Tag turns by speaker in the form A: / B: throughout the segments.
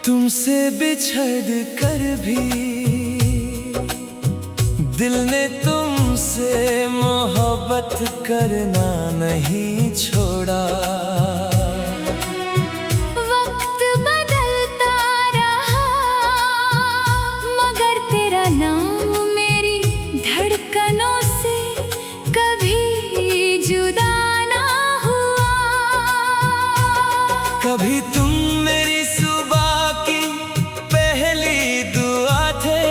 A: तुमसे बिछड़ कर भी दिल ने तुमसे मोहब्बत करना नहीं छोड़ा।
B: वक्त बदलता रहा मगर तेरा नाम मेरी धड़कनों से कभी जुदा ना हुआ।
A: कभी तुम मेरी सुबह की पहली दुआ थे,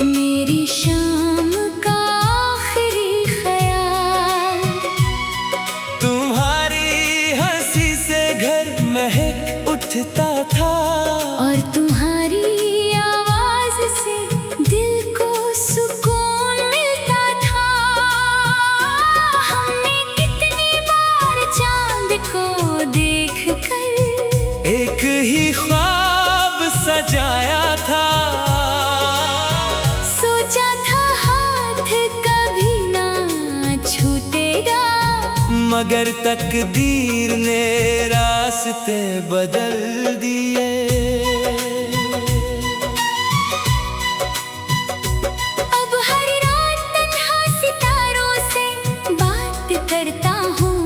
B: मेरी शाम का आखिरी ख्याल।
A: तुम्हारी हंसी से घर महक उठता था
B: और तुम्हारी आवाज से दिल को सुकून मिलता था। हमने कितनी बार चांद को देख कर
A: एक ही ख्वाब सजाया था।
B: सोचा था हाथ कभी ना छूटेगा,
A: मगर तकदीर ने रास्ते बदल दिए।
B: अब हर रात तन्हा सितारों से बात करता हूँ।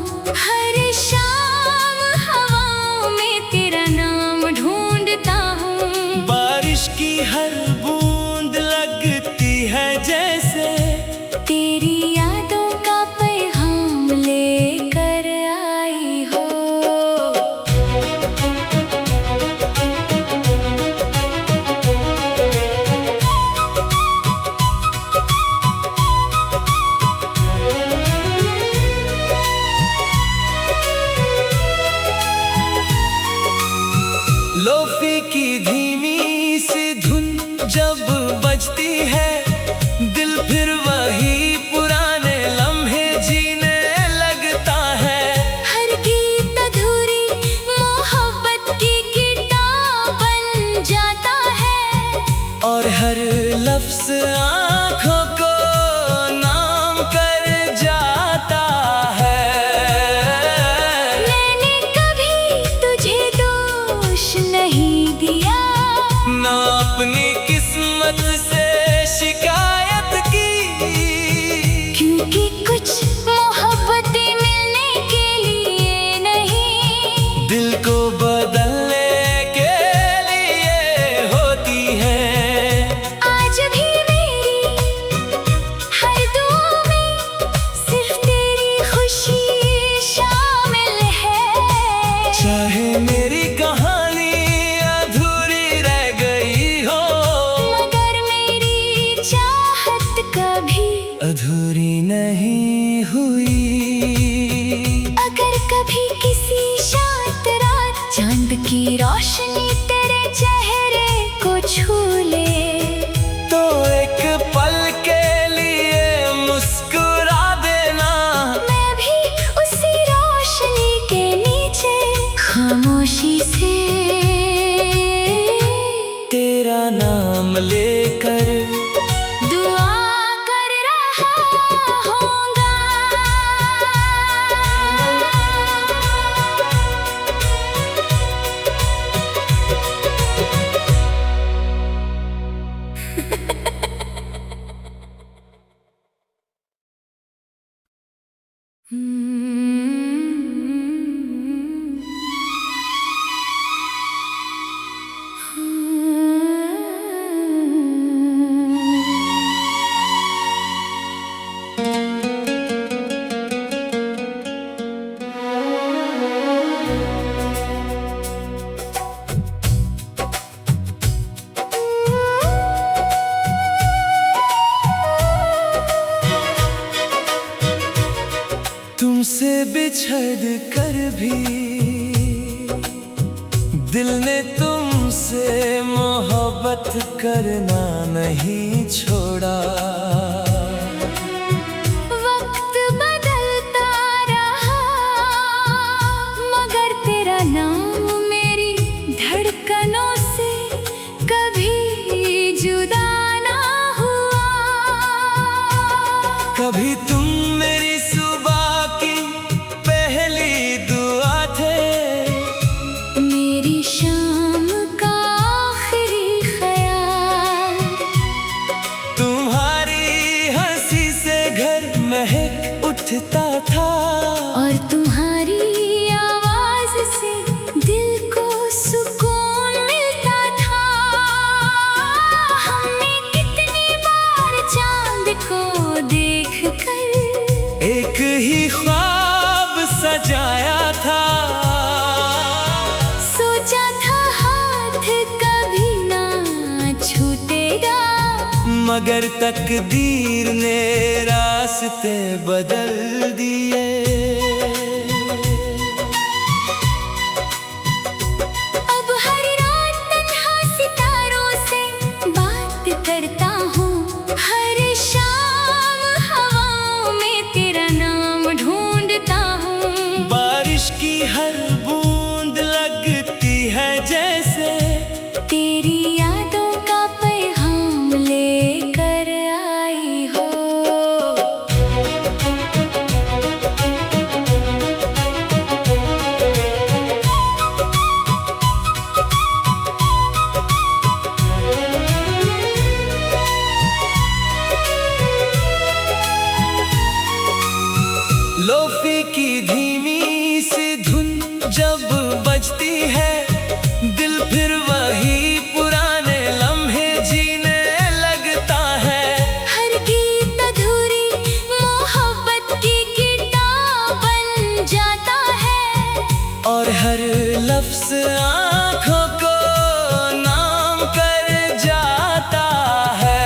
B: हर शाम हवाओं में तेरा नाम ढूंढता हूँ।
A: बारिश की हर बूंद लगती है जैसे
B: तेरी यादों का पैगाम लेकर आई हो।
A: लोफी की धीमी सी धुन जब बजती है, दिल फिर वही पुराने लम्हे जीने लगता है।
B: हर गीत अधूरी मोहब्बत की किताब बन जाता है
A: और हर लफ्ज आँखों को नाम कर जाता है।
B: मैंने कभी तुझे दोष नहीं दिया,
A: ना अपनी किस्मत से शिकायत की,
B: क्योंकि कुछ मोहब्बतें मिलने के लिए नहीं,
A: दिल को बदलने के लिए होती है।
B: आज भी मेरी हर दुआ में सिर्फ तेरी खुशी शामिल है।
A: चाहे मेरी कहानी अधूरी रह गई हो,
B: मगर मेरी चाहत कभी
A: अधूरी नहीं हुई।
B: अगर कभी किसी शांत रात चांद की रोशनी तेरे चेहरे को छू ले,
A: तो एक पल के लिए मुस्कुरा देना।
B: मैं भी उसी रोशनी के नीचे खामोशी से
A: तेरा नाम लेकर
B: दुआ कर रहा होऊंगा।
A: तुमसे बिछड़ कर भी दिल ने तुमसे मोहब्बत करना नहीं छोड़ा।
B: वक्त बदलता रहा मगर तेरा नाम मेरी धड़कनों से कभी जुदा ना हुआ।
A: कभी तुम मेरी सुबह की पहली दुआ थे,
B: मेरी शाम का आखिरी ख्याल।
A: तुम्हारी हंसी से घर महक उठता था
B: और तुम्हारी आवाज से दिल को सुकून मिलता था। हमने कितनी बार चांद को देखकर
A: एक ही ख्वाब सजाया था।
B: सोचा था हाथ कभी ना छूटेगा,
A: मगर तकदीर ने रास्ते बदल दिए।
B: अब हर रात तन्हा सितारों से बात करता हूँ, हर शाम हवाओं में तेरा नाम ढूंढता हूँ।
A: बारिश की हर बूंद लगती है जैसे
B: तेरी यादों का पैगाम लेकर आई हो।
A: लोफी की धीमी सी धुन जब बजती है, दिल फिर वही पुराने लम्हे जीने लगता है।
B: हर गीत अधूरी मोहब्बत की किताब बन जाता है
A: और हर लफ्ज़ आँखों को नाम कर जाता है।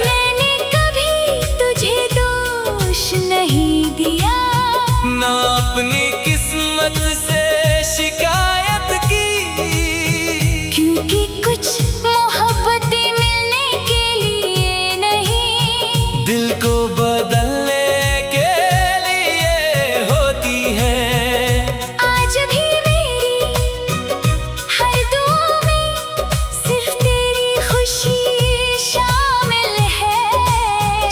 B: मैंने कभी तुझे दोष नहीं दिया,
A: ना अपनी किस्मत से शिकायत की,
B: क्योंकि कुछ मोहब्बतें मिलने के लिए नहीं,
A: दिल को बदलने के लिए होती है।
B: आज भी मेरी हर दुआ में सिर्फ तेरी खुशी शामिल है।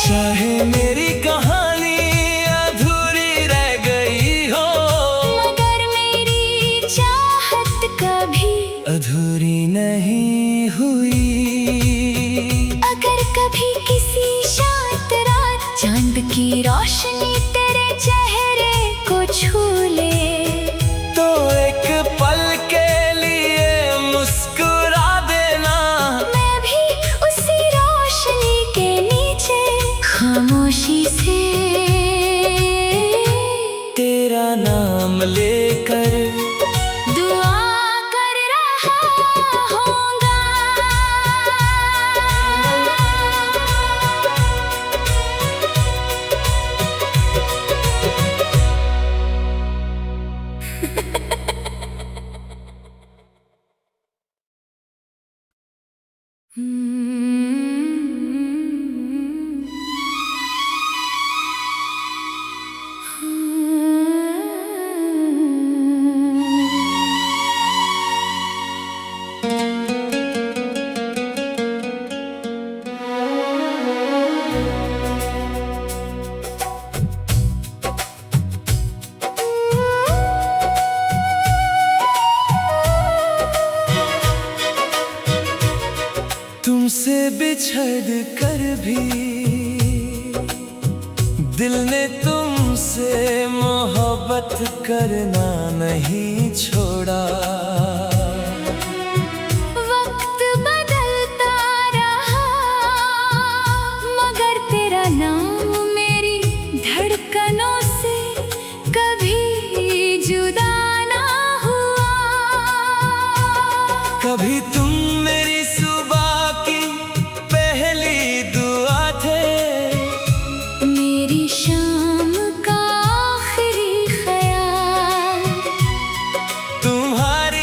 A: चाहे मेरी कहानी अधूरी रह गई हो,
B: मगर मेरी चाहत कभी
A: अधूरी नहीं हुई।
B: अगर कभी किसी शांत रात चांद की रोशनी तेरे चेहरे को छू ले,
A: तो एक पल के लिए मुस्कुरा देना।
B: मैं भी उसी रोशनी के नीचे खामोशी से
A: तेरा नाम लेकर
B: दुआ कर रहा होऊंगा।
A: तुमसे बिछड़ कर भी दिल ने तुमसे मोहब्बत करना नहीं छोड़ा।
B: वक्त बदलता रहा मगर तेरा नाम मेरी धड़कनों से कभी जुदा ना हुआ।
A: कभी तुम मेरी सुबह की पहली दुआ थे,
B: मेरी शाम का आखिरी ख्याल।
A: तुम्हारी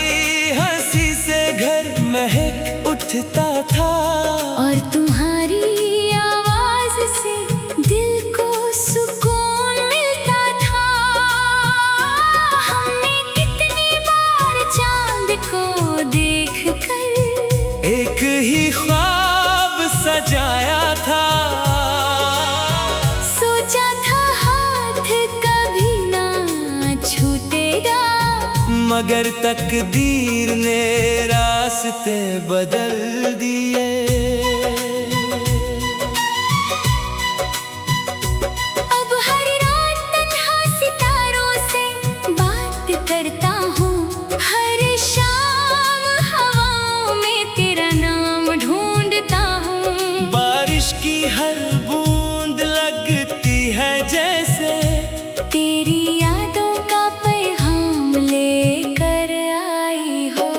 A: मगर तकदीर ने रास्ते बदल दिए।
B: अब हर रात तन्हा सितारों से बात करता हूँ, हर शाम हवाओं में तेरा नाम ढूंढता हूँ।
A: बारिश की हर बूंद लगती है जैसे
B: तेरी यादों का पैगाम लेकर आई हो।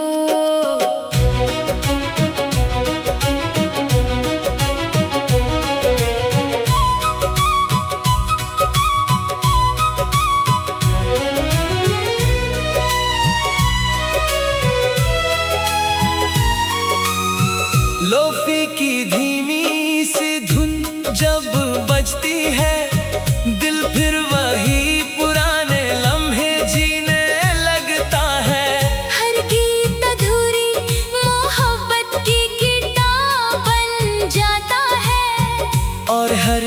A: लोफी की धीमी सी धुन जब बजती है, दिल फिर वही पुराने लम्हे जीने लगता है।
B: हर गीत अधूरी मोहब्बत की किताब बन जाता है,
A: और हर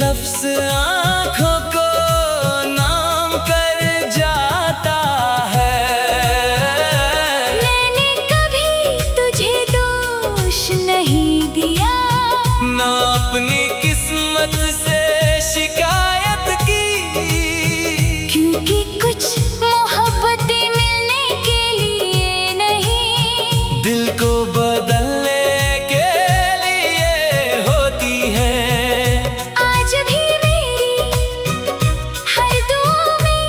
A: लफ्ज़ आँखों को नाम कर जाता है।
B: मैंने कभी तुझे दोष नहीं दिया,
A: ना अपनी किस्मत से शिकायत की,
B: क्योंकि कुछ मोहब्बतें मिलने के लिए नहीं,
A: दिल को बदलने के लिए होती है।
B: आज भी मेरी हर दुआ में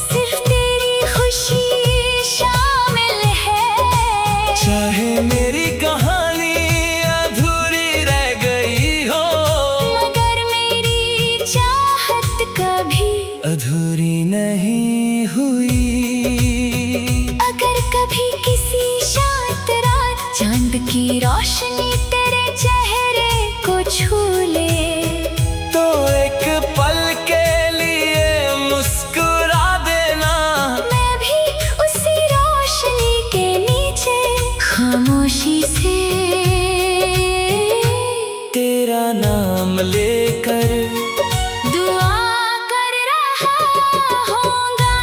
B: सिर्फ तेरी खुशी शामिल है।
A: चाहे मेरी कहानी अधूरी रह गई हो,
B: मगर मेरी चाहत कभी
A: अधूरी नहीं हुई।
B: अगर कभी किसी शांत रात चांद की रोशनी तेरे चेहरे को छू ले,
A: तो एक पल के लिए मुस्कुरा देना।
B: मैं भी उसी रोशनी के नीचे खामोशी से
A: तेरा नाम लेकर
B: दुआ कर रहा होऊंगा।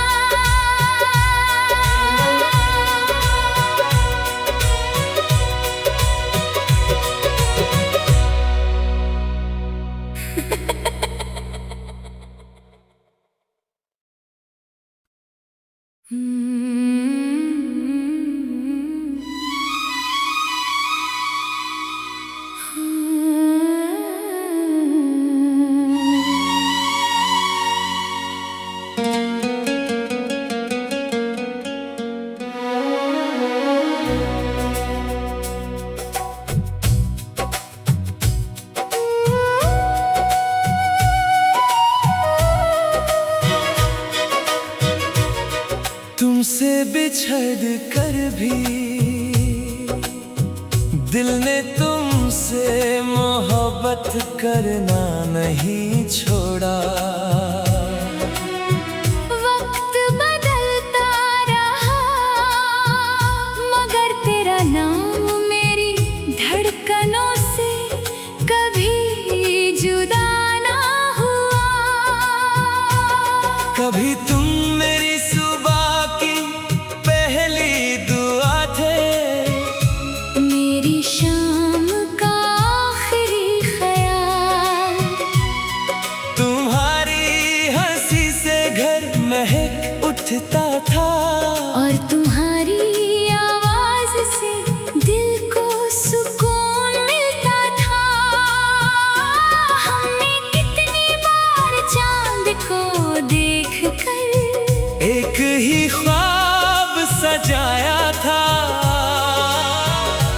A: तुमसे बिछड़ कर भी दिल ने तुमसे मोहब्बत करना नहीं छोड़ा।
B: वक्त बदलता रहा, मगर तेरा नाम मेरी धड़कनों से कभी जुदा ना हुआ।
A: कभी तुम मेरी सुबह की पहली दुआ थे,
B: मेरी शाम का आखिरी ख्याल।
A: तुम्हारी हंसी से घर महक उठता था,
B: और तुम्हारी आवाज से दिल को सुकून मिलता था। हमने कितनी बार चांद को देखकर
A: एक ही ख्वाब सजाया था।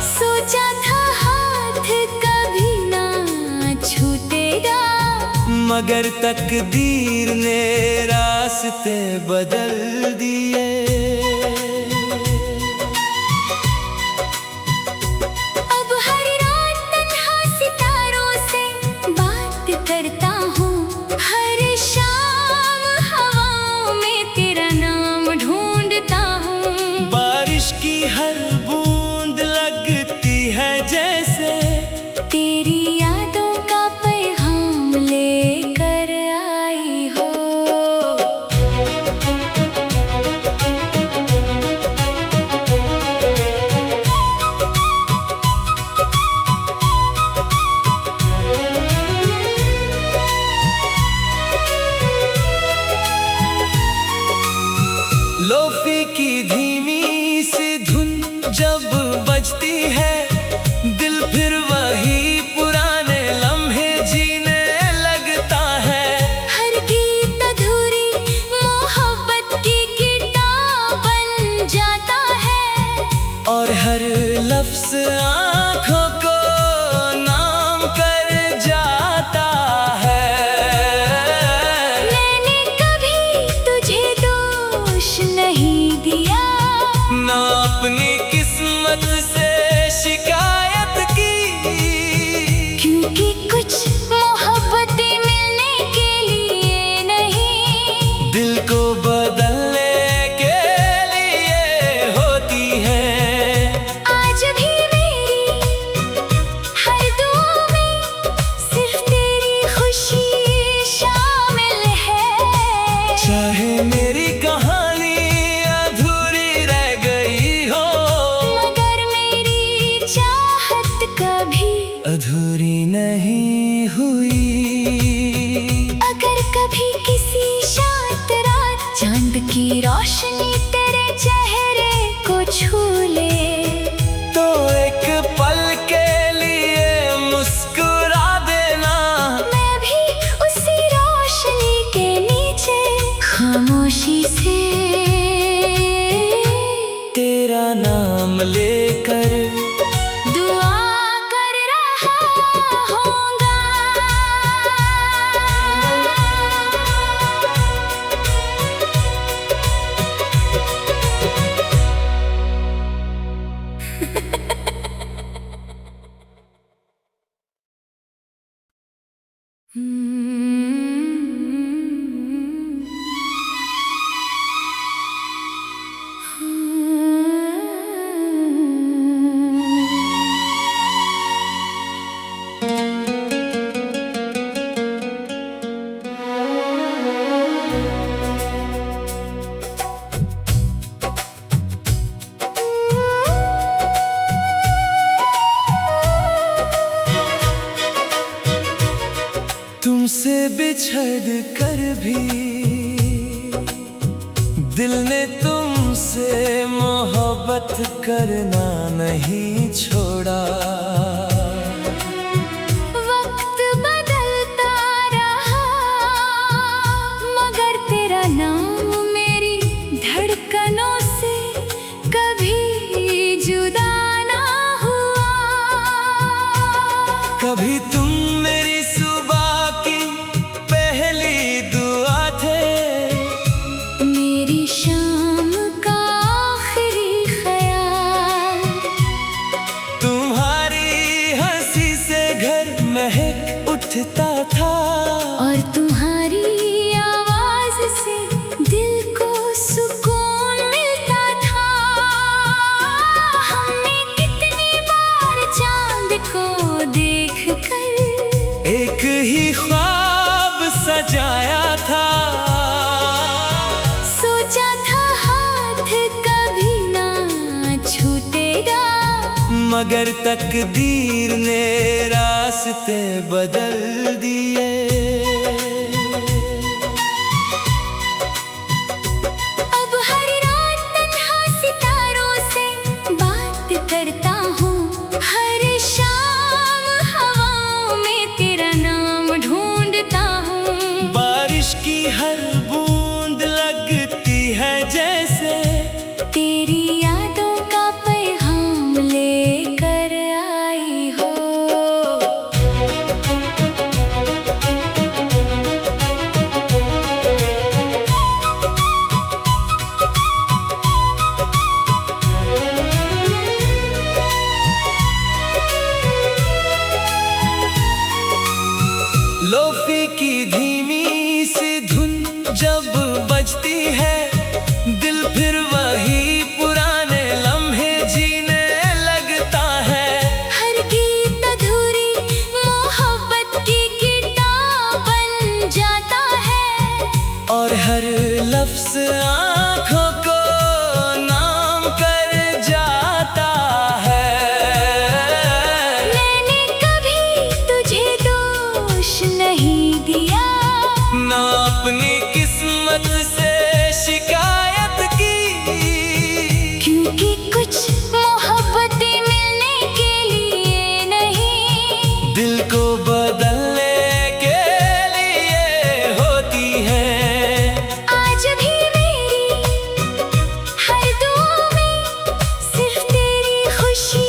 B: सोचा था हाथ कभी ना छूटेगा,
A: मगर तकदीर ने रास्ते बदल दिए।
B: अब हर रात तन्हा सितारों से बात करता हूँ, हर शाम हवाओं में तेरा नाम ढूंढता हूँ।
A: बारिश की हर बूंद लगती है जैसे
B: तेरी यादों का पैगाम लेकर आई हो।
A: लफ्ज आँखों को नाम कर जाता है।
B: मैंने कभी तुझे दोष नहीं दिया,
A: ना अपनी किस्मत से शिकायत की,
B: क्योंकि कुछ मोहब्बतें मिलने के लिए नहीं,
A: दिल को बदलने के लिए होती हैं।
B: आज भी मेरी हर दुआ में सिर्फ तेरी खुशी शामिल है।
A: चाहे मेरी कहानी अधूरी रह गई हो,
B: मगर मेरी चाहत कभी
A: अधूरी नहीं हुई।
B: अगर कभी किसी शांत रात चांद की रोशनी तेरे चेहरे को छू ले,
A: तो एक पल के लिए मुस्कुरा देना।
B: मैं भी उसी रोशनी के नीचे खामोशी से
A: तेरा नाम लेकर
B: दुआ कर रहा होऊंगा।
A: तुमसे बिछड़ कर भी दिल ने तुमसे मोहब्बत करना नहीं छोड़ा।
B: वक्त बदलता रहा, मगर तेरा नाम मेरी धड़कनों से कभी जुदा ना हुआ।
A: कभी तुम मेरी सुबह की पहली दुआ थे,
B: मेरी शाम का आखिरी ख्याल,
A: तुम्हारी हंसी से घर महक उठता था,
B: और तुम्हारी आवाज से दिल को सुकून मिलता था। हमने कितनी बार चांद को देख कर
A: एक ही ख्वाब सजाया था।
B: सोचा था हाथ कभी ना छूटेगा,
A: मगर तकदीर ने रास्ते बदल दिए।
B: अब हर रात तन्हा सितारों से बात करता हूँ, हर शाम हवाओं में तेरा नाम ढूंढता हूँ।
A: बारिश की हर बूंद लगती है जैसे
B: तेरी यादों का पैगाम लेकर आई हो।
A: लोफी की धीमी सी धुन जब बजती है, दिल फिर वही पुराने लम्हे जीने लगता है।
B: हर गीत अधूरी मोहब्बत की किताब बन जाता है,
A: और हर लफ्ज आँखों को नाम कर जाता है।
B: मैंने कभी तुझे दोष नहीं दिया,
A: ना अपनी किस्मत से शिकायत की,
B: क्योंकि कुछ मोहब्बतें मिलने के लिए नहीं,
A: दिल को बदलने के लिए होती हैं।
B: आज भी मेरी हर दुआ में सिर्फ तेरी खुशी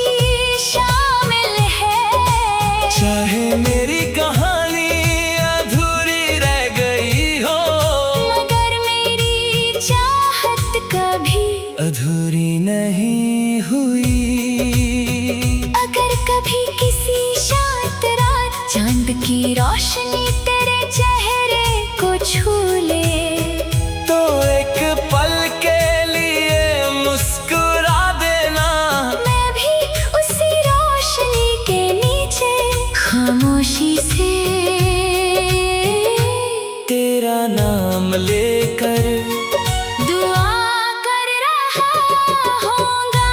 A: नहीं हुई।
B: अगर कभी किसी शांत रात चांद की रोशनी तेरे चेहरे को छू ले,
A: तो एक पल के लिए मुस्कुरा देना।
B: मैं भी उसी रोशनी के नीचे खामोशी से
A: तेरा नाम लेकर
B: दुआ कर रहा होऊंगा।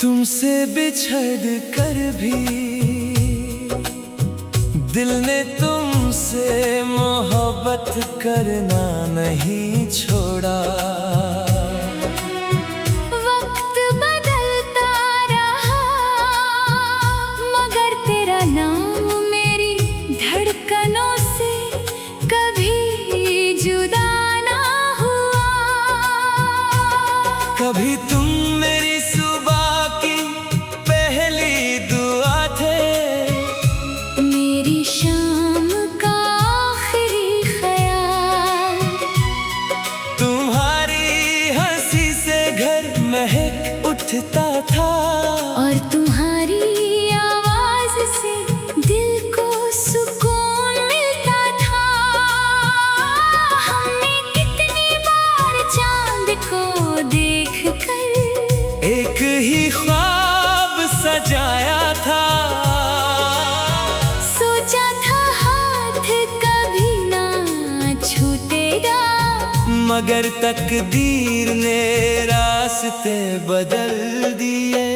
A: तुमसे बिछड़ कर भी दिल ने तुमसे मोहब्बत करना नहीं छोड़ा।
B: वक्त बदलता रहा मगर तेरा नाम मेरी धड़कनों से कभी जुदा ना हुआ।
A: कभी तुम मेरी सुबह की पहली दुआ थे,
B: मेरी शाम का आखिरी ख्याल।
A: तुम्हारी हंसी से घर महक उठता था,
B: और तुम्हारी आवाज से दिल को सुकून मिलता था। हमने कितनी बार चांद को देख कर
A: एक ही ख्वाब सजाया था।
B: सोचा था हाथ कभी ना छूटेगा,
A: मगर तकदीर ने रास्ते बदल दिए।